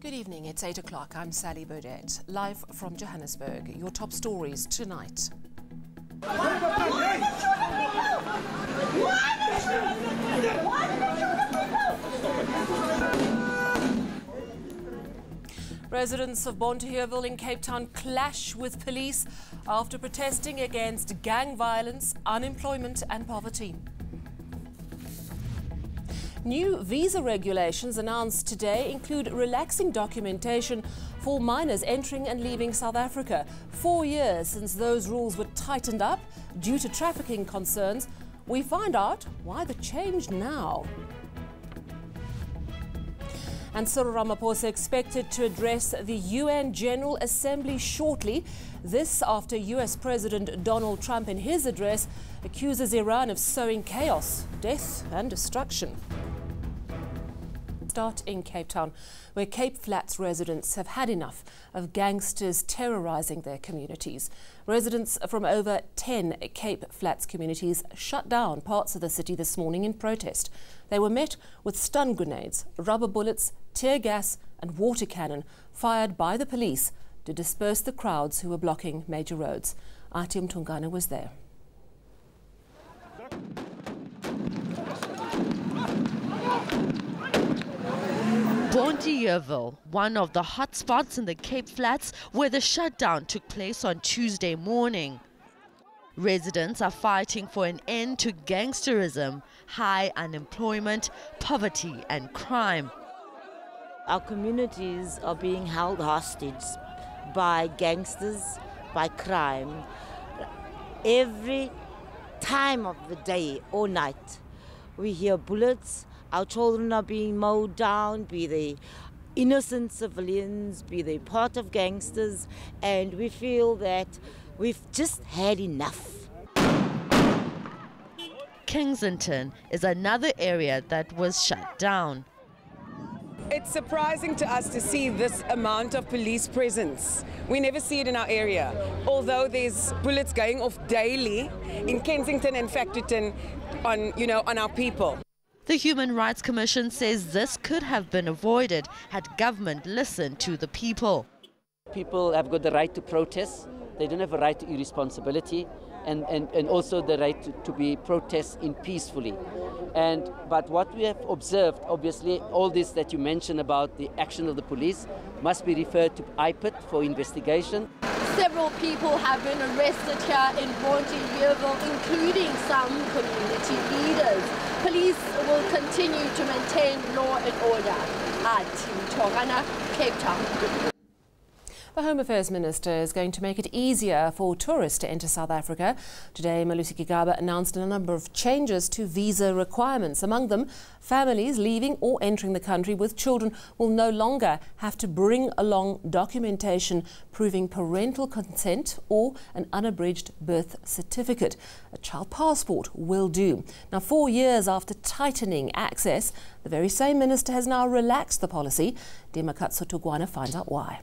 Good evening, it's 8 o'clock. I'm Sally Burdett, live from Johannesburg. Your top stories tonight. Residents of Bonteheuwel in Cape Town clash with police after protesting against gang violence, unemployment and poverty. New visa regulations announced today include relaxing documentation for minors entering and leaving South Africa. 4 years since those rules were tightened up due to trafficking concerns. We find out why the change now. And Cyril Ramaphosa expected to address the UN General Assembly shortly. This after US President Donald Trump in his address accuses Iran of sowing chaos, death and destruction. Start in Cape Town, where Cape Flats residents have had enough of gangsters terrorizing their communities. Residents from over 10 Cape Flats communities shut down parts of the city this morning in protest. They were met with stun grenades, rubber bullets, tear gas and water cannon fired by the police to disperse the crowds who were blocking major roads. Atium Tungana was there. Bonteheuwel, one of the hot spots in the Cape Flats where the shutdown took place on Tuesday morning. Residents are fighting for an end to gangsterism, high unemployment, poverty and crime. Our communities are being held hostage by gangsters, by crime. Every time of the day or night, we hear bullets. Our children are being mowed down, be they innocent civilians, be they part of gangsters, and we feel that we've just had enough. Kensington is another area that was shut down. It's surprising to us to see this amount of police presence. We never see it in our area. Although there's bullets going off daily in Kensington and Factorton on our people. The Human Rights Commission says this could have been avoided had government listened to the people. People have got the right to protest. They don't have a right to irresponsibility and also the right to be protesting peacefully. But what we have observed, obviously, all this that you mentioned about the action of the police must be referred to IPIT for investigation. Several people have been arrested here in Bonteheuwel, including some community leaders. Police will continue to maintain law and order. Atium Tungana, Cape Town. The Home Affairs Minister is going to make it easier for tourists to enter South Africa. Today, Malusi Gigaba announced a number of changes to visa requirements. Among them, families leaving or entering the country with children will no longer have to bring along documentation proving parental consent or an unabridged birth certificate. A child passport will do. Now, 4 years after tightening access, the very same minister has now relaxed the policy. Demakatso Tugwana finds out why.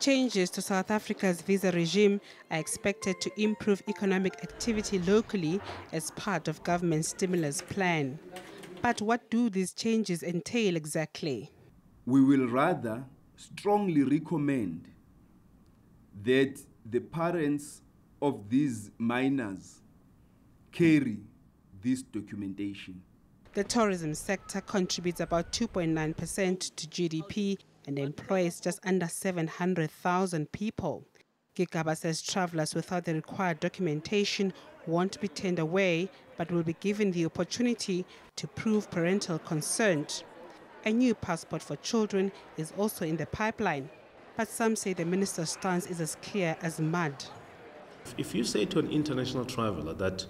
Changes to South Africa's visa regime are expected to improve economic activity locally as part of government's stimulus plan. But what do these changes entail exactly? We will rather strongly recommend that the parents of these minors carry this documentation. The tourism sector contributes about 2.9% to GDP and employs just under 700,000 people. Gigaba says travelers without the required documentation won't be turned away, but will be given the opportunity to prove parental consent. A new passport for children is also in the pipeline, but some say the minister's stance is as clear as mud. If you say to an international traveler that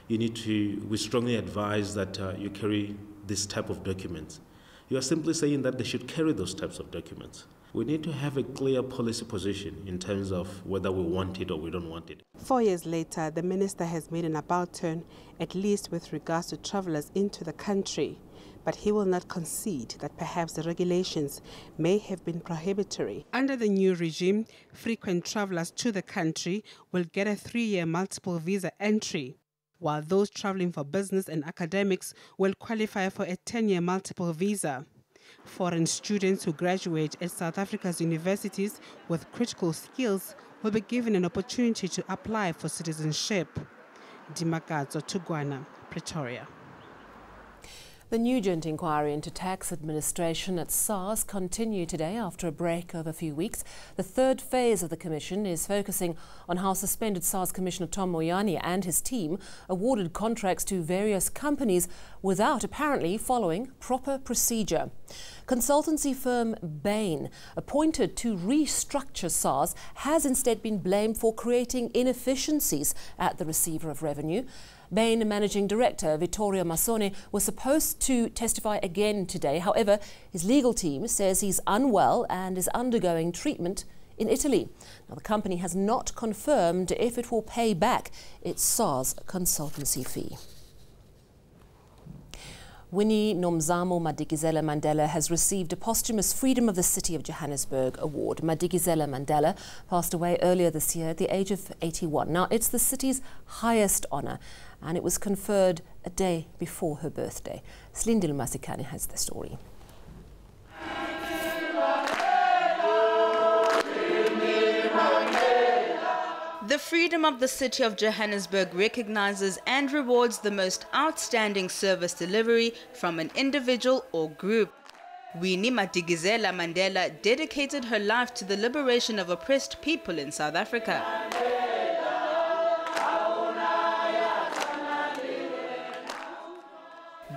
we strongly advise that you carry this type of documents, you are simply saying that they should carry those types of documents. We need to have a clear policy position in terms of whether we want it or we don't want it. 4 years later, the minister has made an about-turn, at least with regards to travelers into the country. But he will not concede that perhaps the regulations may have been prohibitory. Under the new regime, frequent travelers to the country will get a 3-year multiple visa entry, while those traveling for business and academics will qualify for a 10-year multiple visa. Foreign students who graduate at South Africa's universities with critical skills will be given an opportunity to apply for citizenship. Dimakazo Tugwana, Pretoria. The Nugent inquiry into tax administration at SARS continued today after a break of a few weeks. The third phase of the commission is focusing on how suspended SARS Commissioner Tom Moyane and his team awarded contracts to various companies without apparently following proper procedure. Consultancy firm Bain, appointed to restructure SARS, has instead been blamed for creating inefficiencies at the receiver of revenue. Bain Managing Director Vittorio Massone was supposed to testify again today. However, his legal team says he's unwell and is undergoing treatment in Italy. Now, the company has not confirmed if it will pay back its SARS consultancy fee. Winnie Nomzamo Madikizela Mandela has received a posthumous Freedom of the City of Johannesburg award. Madikizela Mandela passed away earlier this year at the age of 81. Now, it's the city's highest honour, and it was conferred a day before her birthday. Slindil Masikane has the story. The Freedom of the City of Johannesburg recognizes and rewards the most outstanding service delivery from an individual or group. Winnie Madikizela Mandela dedicated her life to the liberation of oppressed people in South Africa.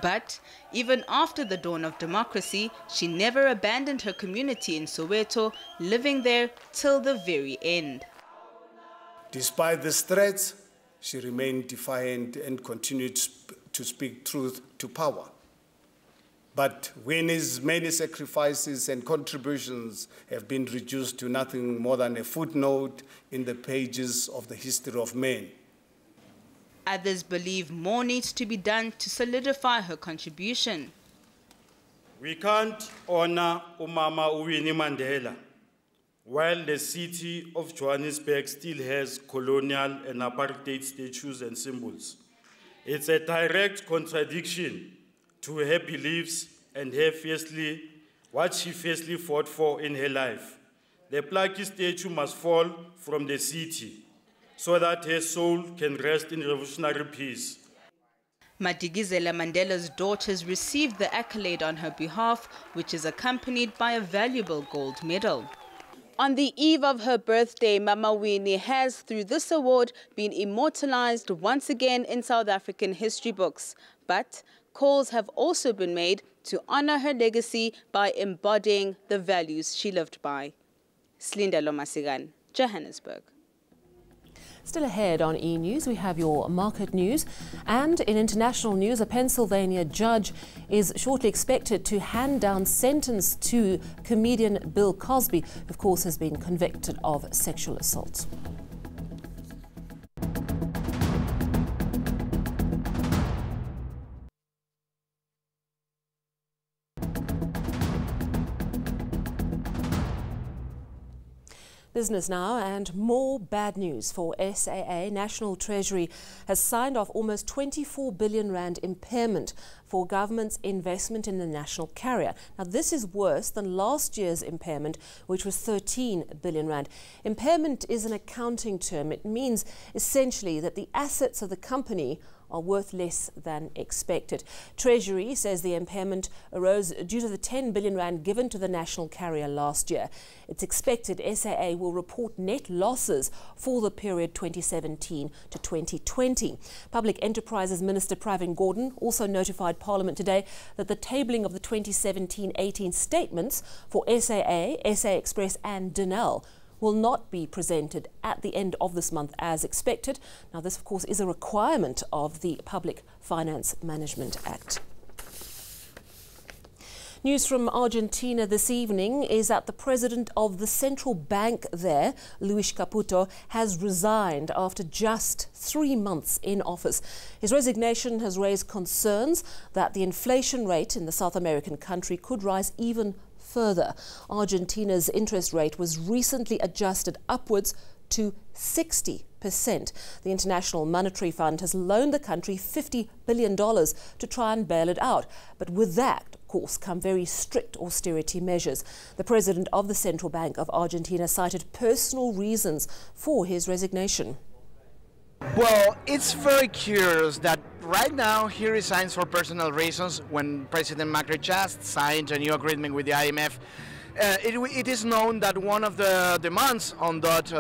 But even after the dawn of democracy, she never abandoned her community in Soweto, living there till the very end. Despite these threats, she remained defiant and continued to speak truth to power. But Winnie's many sacrifices and contributions have been reduced to nothing more than a footnote in the pages of the history of man. Others believe more needs to be done to solidify her contribution. We can't honor Umama Winnie Mandela while the city of Johannesburg still has colonial and apartheid statues and symbols. It's a direct contradiction to her beliefs and what she fiercely fought for in her life. The Plaque statue must fall from the city so that her soul can rest in revolutionary peace. Madikizela Mandela's daughters received the accolade on her behalf, which is accompanied by a valuable gold medal. On the eve of her birthday, Mama Winnie has, through this award, been immortalized once again in South African history books. But calls have also been made to honor her legacy by embodying the values she lived by. Slinda Lomasigan, Johannesburg. Still ahead on eNews, we have your market news. And in international news, a Pennsylvania judge is shortly expected to hand down sentence to comedian Bill Cosby, who of course has been convicted of sexual assault. Business now, and more bad news for SAA. National Treasury has signed off almost 24 billion rand impairment for government's investment in the national carrier. Now, this is worse than last year's impairment, which was 13 billion rand. Impairment is an accounting term. It means essentially that the assets of the company are worth less than expected. Treasury says the impairment arose due to the 10 billion rand given to the national carrier last year. It's expected SAA will report net losses for the period 2017 to 2020. Public Enterprises Minister Pravin Gordhan also notified Parliament today that the tabling of the 2017-18 statements for SAA, SA Express and Denel will not be presented at the end of this month as expected. Now, this, of course, is a requirement of the Public Finance Management Act. News from Argentina this evening is that the president of the central bank there, Luis Caputo, has resigned after just 3 months in office. His resignation has raised concerns that the inflation rate in the South American country could rise even further. Argentina's interest rate was recently adjusted upwards to 60%. The International Monetary Fund has loaned the country $50 billion to try and bail it out. But with that, course, come very strict austerity measures. The president of the Central Bank of Argentina cited personal reasons for his resignation. Well, it's very curious that right now he resigns for personal reasons when President Macri just signed a new agreement with the IMF. It is known that one of the demands on that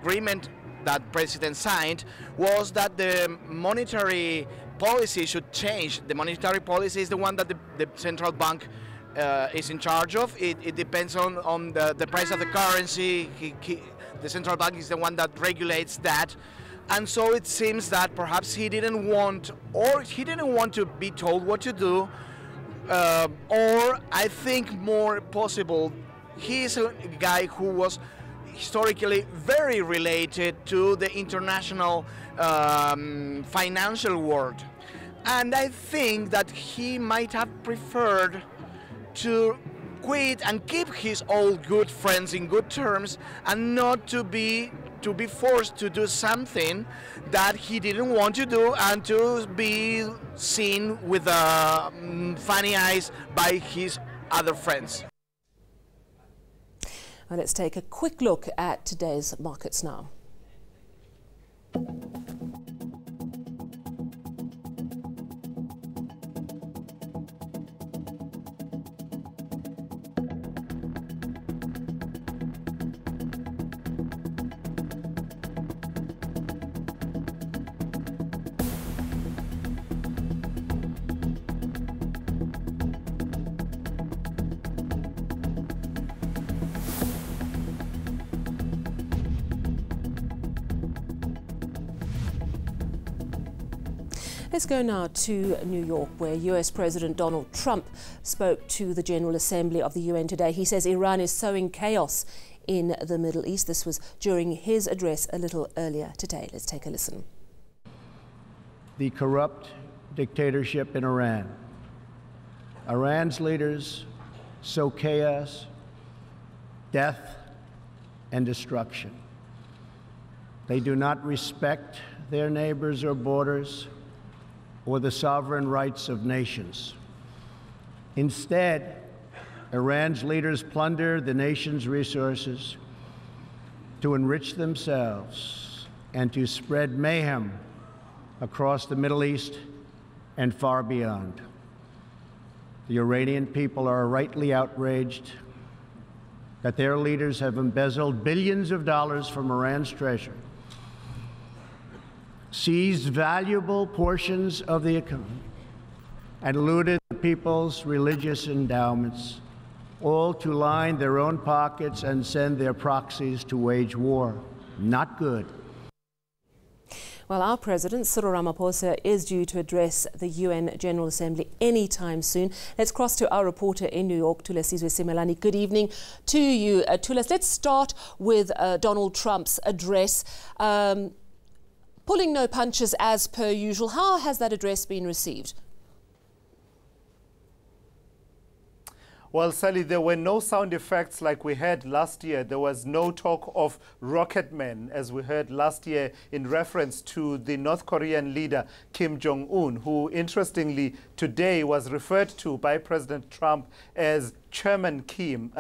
agreement that President signed was that the monetary policy should change. The monetary policy is the one that the central bank is in charge of. It depends on the price of the currency. The central bank is the one that regulates that. And so it seems that perhaps he didn't want to be told what to do, or I think more possible, he is a guy who was historically very related to the international financial world. And I think that he might have preferred to quit and keep his old good friends in good terms and not to be forced to do something that he didn't want to do and to be seen with funny eyes by his other friends. Well, let's take a quick look at today's markets now. Let's go now to New York, where US President Donald Trump spoke to the General Assembly of the UN today. He says Iran is sowing chaos in the Middle East. This was during his address a little earlier today. Let's take a listen. The corrupt dictatorship in Iran. Iran's leaders sow chaos, death, and destruction. They do not respect their neighbors or borders or the sovereign rights of nations. Instead, Iran's leaders plunder the nation's resources to enrich themselves and to spread mayhem across the Middle East and far beyond. The Iranian people are rightly outraged that their leaders have embezzled billions of dollars from Iran's treasury, seized valuable portions of the economy, and looted the people's religious endowments, all to line their own pockets and send their proxies to wage war. Not good. Well, our president, Cyril Ramaphosa, is due to address the UN General Assembly anytime soon. Let's cross to our reporter in New York, Thulasizwe Simelane. Good evening to you, Thulas. Let's start with Donald Trump's address. Pulling no punches as per usual. How has that address been received? Well, Sally, there were no sound effects like we had last year. There was no talk of rocket men, as we heard last year, in reference to the North Korean leader, Kim Jong-un, who, interestingly, today was referred to by President Trump as Chairman Kim,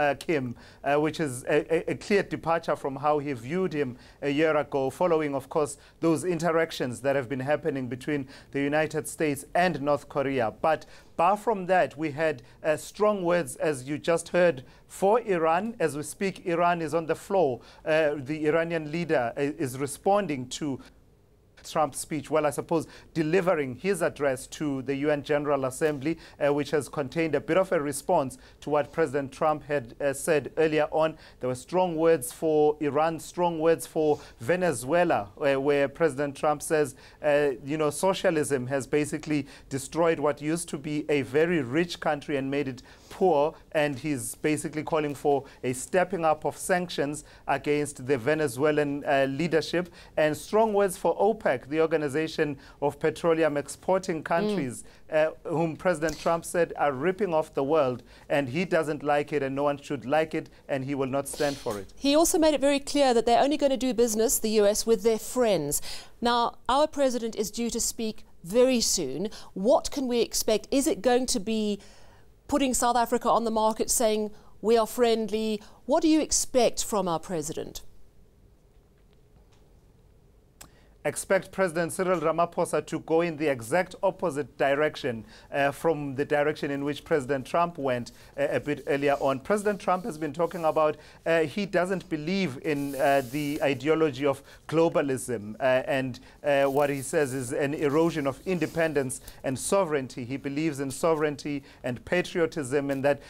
which is a clear departure from how he viewed him a year ago, following, of course, those interactions that have been happening between the United States and North Korea. But far from that, we had strong words, as you just heard, for Iran. As we speak, Iran is on the floor. The Iranian leader is responding to Trump's speech, well, I suppose, delivering his address to the UN General Assembly, which has contained a bit of a response to what President Trump had said earlier on. There were strong words for Iran, strong words for Venezuela, where President Trump says, you know, socialism has basically destroyed what used to be a very rich country and made it poor, and he's basically calling for a stepping up of sanctions against the Venezuelan leadership, and strong words for OPEC, the Organization of Petroleum Exporting Countries, whom President Trump said are ripping off the world, and he doesn't like it and no one should like it, and he will not stand for it. He also made it very clear that they're only going to do business, the US, with their friends. Now, our president is due to speak very soon. What can we expect? Is it going to be putting South Africa on the market, saying we are friendly? What do you expect from our president? Expect President Cyril Ramaphosa to go in the exact opposite direction from the direction in which President Trump went a bit earlier on. President Trump has been talking about he doesn't believe in the ideology of globalism and what he says is an erosion of independence and sovereignty. He believes in sovereignty and patriotism, and that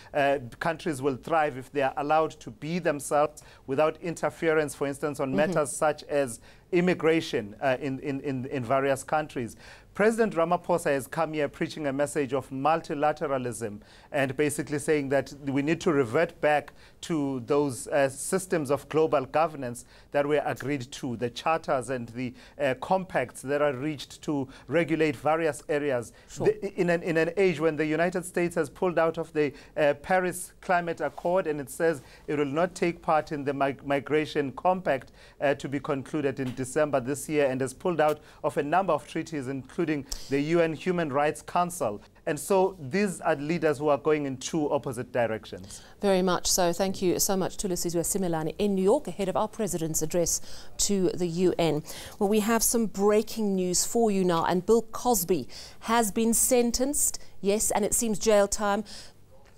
countries will thrive if they are allowed to be themselves without interference, for instance, on matters such as immigration in various countries. President Ramaphosa has come here preaching a message of multilateralism and basically saying that we need to revert back to those systems of global governance that were agreed to, the charters and the compacts that are reached to regulate various areas. Sure. In an age when the United States has pulled out of the Paris Climate Accord, and it says it will not take part in the migration compact to be concluded in December this year, and has pulled out of a number of treaties, including the UN Human Rights Council. And so these are leaders who are going in two opposite directions. Very much so. Thank you so much, Thulisizwe Simelane in New York, ahead of our president's address to the UN. Well, we have some breaking news for you now, and Bill Cosby has been sentenced, yes, and it seems jail time,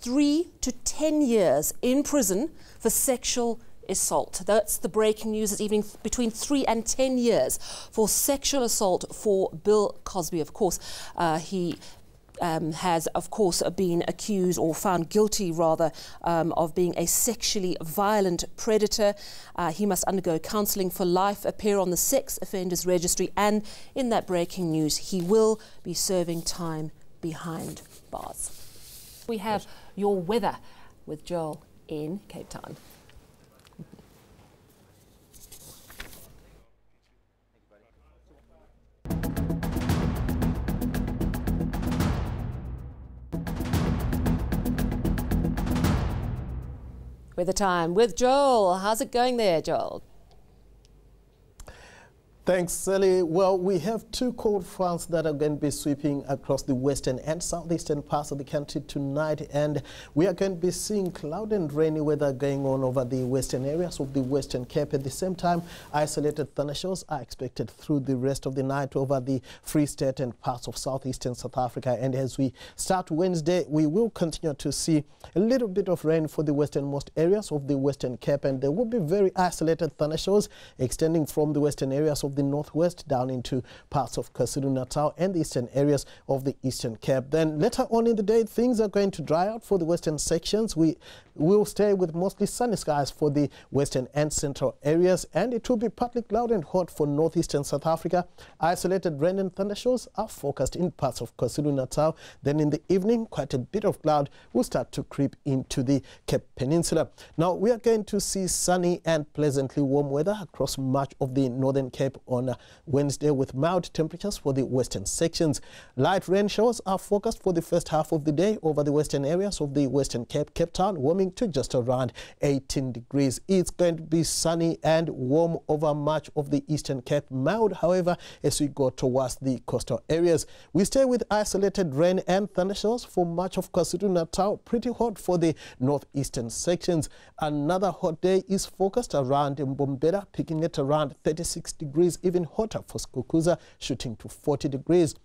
3 to 10 years in prison for sexual assault. That's the breaking news this evening, between 3 and 10 years for sexual assault for Bill Cosby. Of course, he has, of course, been accused or found guilty, rather, of being a sexually violent predator. He must undergo counselling for life, appear on the sex offenders registry, and in that breaking news, he will be serving time behind bars. We have your weather with Joel in Cape Town. Weather time with Joel. How's it going there, Joel? Thanks, Sally. Well, we have two cold fronts that are going to be sweeping across the western and southeastern parts of the country tonight, and we are going to be seeing cloud and rainy weather going on over the western areas of the Western Cape. At the same time, isolated thunderstorms are expected through the rest of the night over the Free State and parts of southeastern South Africa. And as we start Wednesday, we will continue to see a little bit of rain for the westernmost areas of the Western Cape, and there will be very isolated thunderstorms extending from the western areas of the northwest down into parts of KwaZulu-Natal and the eastern areas of the Eastern Cape. Then later on in the day, things are going to dry out for the western sections. We will stay with mostly sunny skies for the western and central areas, and it will be partly cloudy and hot for northeastern South Africa. Isolated rain and thunderstorms are forecast in parts of KwaZulu-Natal. Then in the evening, quite a bit of cloud will start to creep into the Cape Peninsula. Now, we are going to see sunny and pleasantly warm weather across much of the Northern Cape on Wednesday, with mild temperatures for the western sections. Light rain showers are forecast for the first half of the day over the western areas of the Western Cape. Cape Town warming to just around 18 degrees. It's going to be sunny and warm over much of the Eastern Cape. Mild, however, as we go towards the coastal areas. We stay with isolated rain and thunderstorms for much of KwaZulu-Natal. Pretty hot for the northeastern sections. Another hot day is forecast around Mbombela, peaking at around 36 degrees, even hotter for Skukuza, shooting to 40 degrees.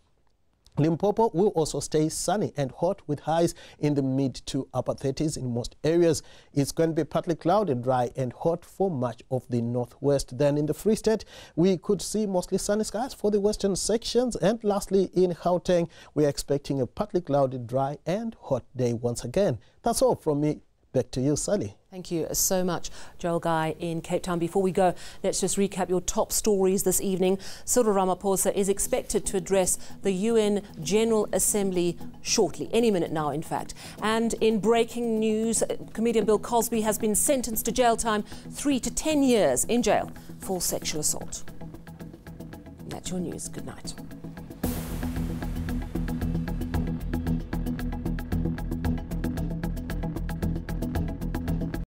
Limpopo will also stay sunny and hot with highs in the mid to upper 30s in most areas. It's going to be partly cloudy, dry and hot for much of the northwest. Then in the Free State, we could see mostly sunny skies for the western sections. And lastly, in Gauteng, we're expecting a partly cloudy, dry and hot day once again. That's all from me. Back to you, Sally. Thank you so much, Joel Guy in Cape Town. Before we go, let's just recap your top stories this evening. Cyril Ramaphosa is expected to address the UN General Assembly shortly, any minute now, in fact. And in breaking news, comedian Bill Cosby has been sentenced to jail time, 3 to 10 years in jail for sexual assault. That's your news. Good night.